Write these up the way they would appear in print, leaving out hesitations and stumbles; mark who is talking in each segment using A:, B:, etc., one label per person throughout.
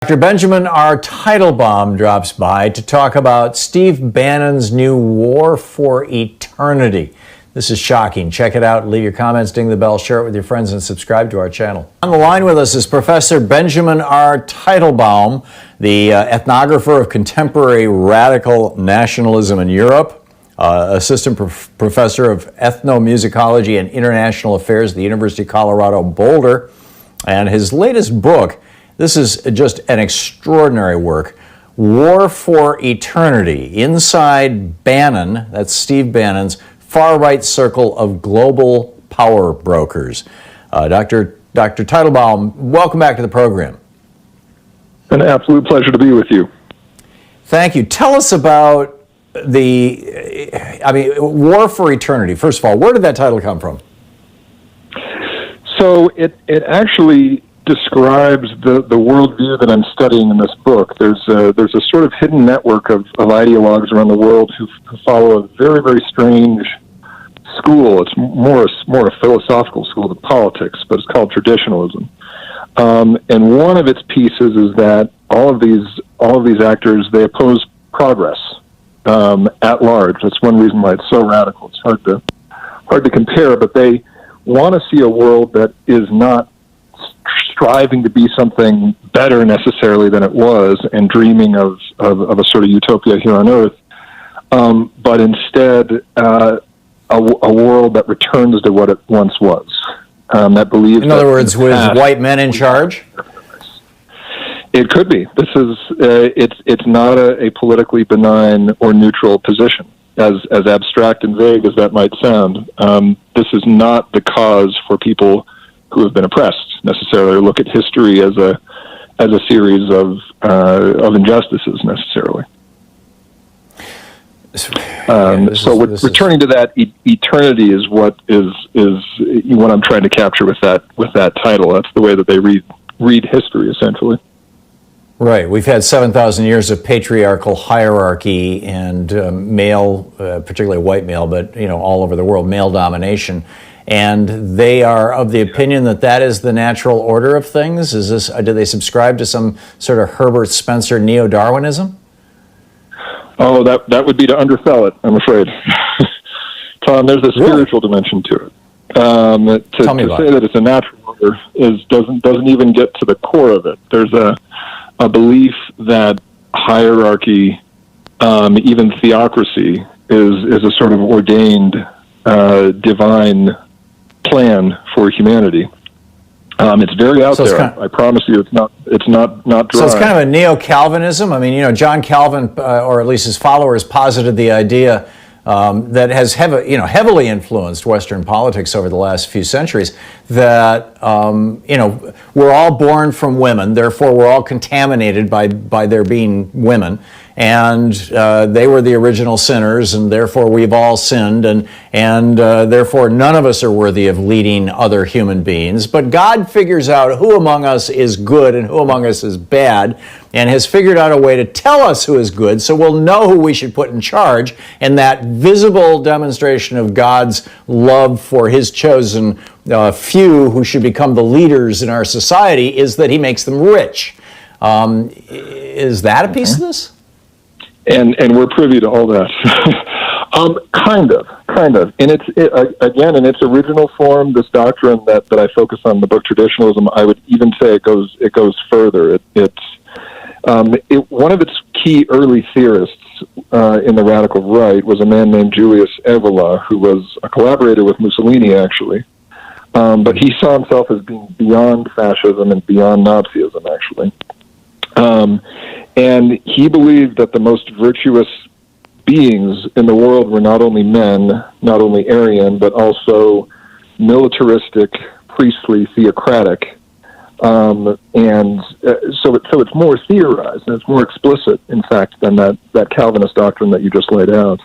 A: Dr. Benjamin Teitelbaum drops by to talk about Steve Bannon's new War for Eternity. This is shocking. Check it out. Leave your comments, ding the bell, share it with your friends, and subscribe to our channel. On the line with us is Professor Benjamin Teitelbaum, the ethnographer of contemporary radical nationalism in Europe, assistant professor of ethnomusicology and international affairs at the University of Colorado Boulder. And his latest book, this is just an extraordinary work, War for Eternity, Inside Bannon, that's Steve Bannon's far-right circle of global power brokers. Dr. Teitelbaum, welcome back to the program.
B: An absolute pleasure to be with you.
A: Thank you. Tell us about War for Eternity. First of all, where did that title come from?
B: So it actually describes the worldview that I'm studying in this book. There's a sort of hidden network of ideologues around the world who follow a very, very strange school. It's more a philosophical school than politics, but it's called traditionalism. And one of its pieces is that all of these actors, they oppose progress at large. That's one reason why it's so radical. It's hard to compare, but they want to see a world that is not striving to be something better necessarily than it was and dreaming of a sort of utopia here on Earth, but instead a world that returns to what it once was, that believes.
A: In other words, with white men in charge?
B: It could be. This is it's not a politically benign or neutral position, as abstract and vague as that might sound. This is not the cause for people who have been oppressed necessarily, look at history as a series of injustices necessarily. Returning to that eternity is what I'm trying to capture with that title. That's the way that they read history, essentially.
A: Right. We've had 7,000 years of patriarchal hierarchy and male, particularly white male, but all over the world, male domination. And they are of the opinion that is the natural order of things? Do they subscribe to some sort of Herbert Spencer neo-Darwinism?
B: Oh, that would be to undersell it, I'm afraid. Tom, there's a spiritual dimension to it. To say that it's a natural order doesn't even get to the core of it. There's a belief that hierarchy, even theocracy, is a sort of ordained divine plan for humanity. It's very out there. I promise you, it's not dry.
A: So it's kind of a neo-Calvinism. I mean, John Calvin, or at least his followers, posited the idea that has heavily influenced Western politics over the last few centuries, that we're all born from women, therefore we're all contaminated by there being women, and they were the original sinners, and therefore we've all sinned, and therefore none of us are worthy of leading other human beings. But God figures out who among us is good and who among us is bad, and has figured out a way to tell us who is good, so we'll know who we should put in charge. And that visible demonstration of God's love for his chosen few who should become the leaders in our society is that he makes them rich. Is that a piece of this?
B: And we're privy to all that. Kind of. In its original form, this doctrine that I focus on in the book Traditionalism, I would even say it goes further. One of its key early theorists in the radical right was a man named Julius Evola, who was a collaborator with Mussolini, actually. But he saw himself as being beyond fascism and beyond Nazism, actually. And he believed that the most virtuous beings in the world were not only men, not only Aryan, but also militaristic, priestly, theocratic. So it's more theorized, and it's more explicit, in fact, than that Calvinist doctrine that you just laid out.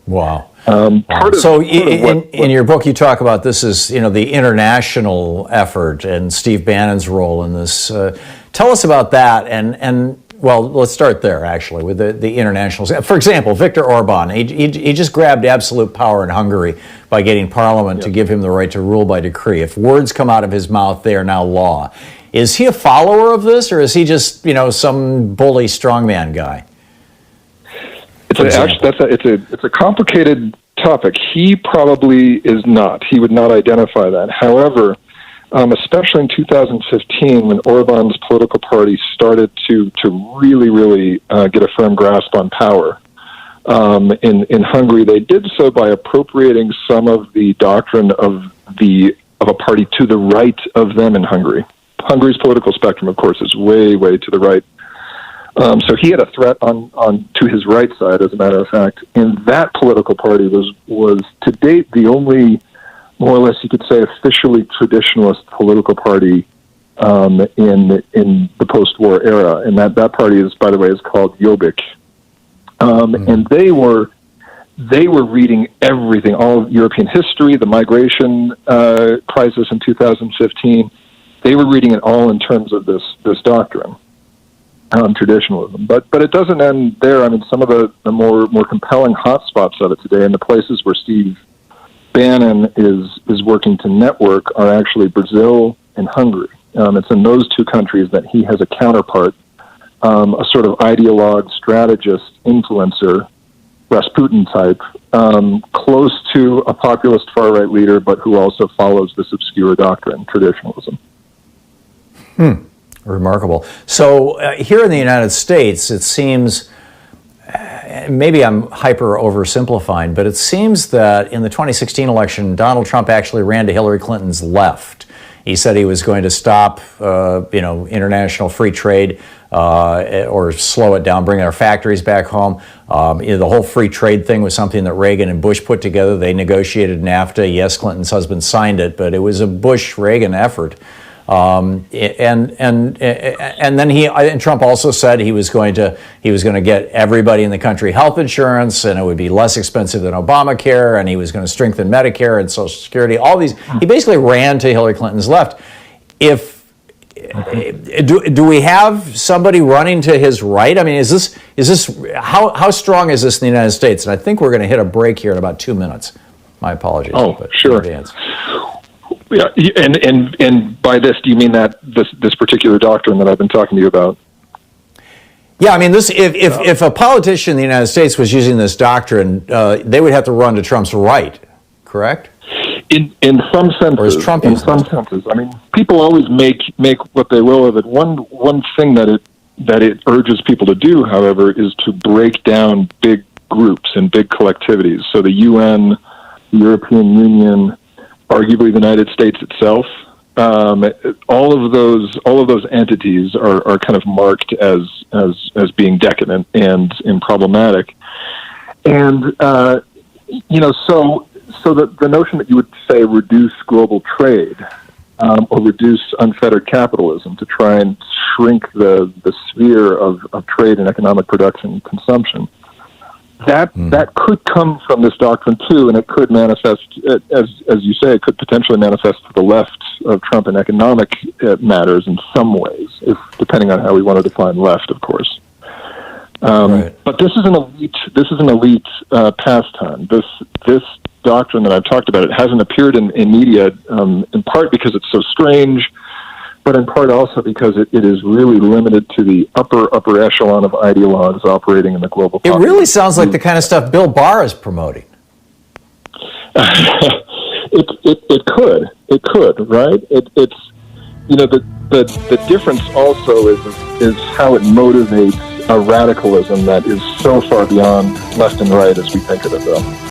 A: Wow. In your book, you talk about this as the international effort and Steve Bannon's role in this. Tell us about that, and Well, let's start there, actually, with the internationals. For example, Viktor Orban, he just grabbed absolute power in Hungary by getting parliament to give him the right to rule by decree. If words come out of his mouth, they are now law. Is he a follower of this, or is he just, some bully strongman guy?
B: It's a complicated topic. He probably is not. He would not identify that. However, especially in 2015, when Orban's political party started to really get a firm grasp on power in Hungary, they did so by appropriating some of the doctrine of a party to the right of them in Hungary. Hungary's political spectrum, of course, is way to the right. So he had a threat on to his right side, as a matter of fact, and that political party was to date the only, more or less, you could say, officially traditionalist political party in the post-war era, and that party is, by the way, is called Jobbik, and they were reading everything, all of European history, the migration crisis in 2015. They were reading it all in terms of this doctrine. Traditionalism, but it doesn't end there. I mean, some of the more compelling hotspots of it today, and the places where Steve Bannon is working to network, are actually Brazil and Hungary. It's in those two countries that he has a counterpart, a sort of ideologue, strategist, influencer, Rasputin type, close to a populist far-right leader, but who also follows this obscure doctrine, traditionalism.
A: Remarkable. So here in the United States, it seems, maybe I'm hyper oversimplifying, but it seems that in the 2016 election, Donald Trump actually ran to Hillary Clinton's left. He said he was going to stop, international free trade or slow it down, bring our factories back home. The whole free trade thing was something that Reagan and Bush put together. They negotiated NAFTA. Yes, Clinton's husband signed it, but it was a Bush-Reagan effort. And then Trump also said he was going to get everybody in the country health insurance, and it would be less expensive than Obamacare, and he was going to strengthen Medicare and Social Security. All these, he basically ran to Hillary Clinton's left. Do we have somebody running to his right? I mean, is this how strong is this in the United States? And I think we're going to hit a break here in about 2 minutes. My apologies.
B: Oh, sure. Yeah, and by this, do you mean that this particular doctrine that I've been talking to you about?
A: Yeah, I mean, if a politician in the United States was using this doctrine, they would have to run to Trump's right, correct?
B: In some senses,
A: or is Trump
B: in some senses. I mean, people always make what they will of it. One thing that it urges people to do, however, is to break down big groups and big collectivities. So the UN, the European Union, arguably the United States itself, all of those entities are kind of marked as being decadent and problematic, and so the notion that you would say reduce global trade or reduce unfettered capitalism to try and shrink the sphere of trade and economic production and consumption. That could come from this doctrine too, and it could manifest, as you say, it could potentially manifest to the left of Trump in economic matters in some ways, depending on how we want to define left, of course. Right. But this is an elite pastime. This doctrine that I've talked about, it hasn't appeared in media, in part because it's so strange, but in part also because it is really limited to the upper echelon of ideologues operating in the global
A: It really sounds like the kind of stuff Bill Barr is promoting.
B: It could, right? It's the difference also is how it motivates a radicalism that is so far beyond left and right as we think of it, though.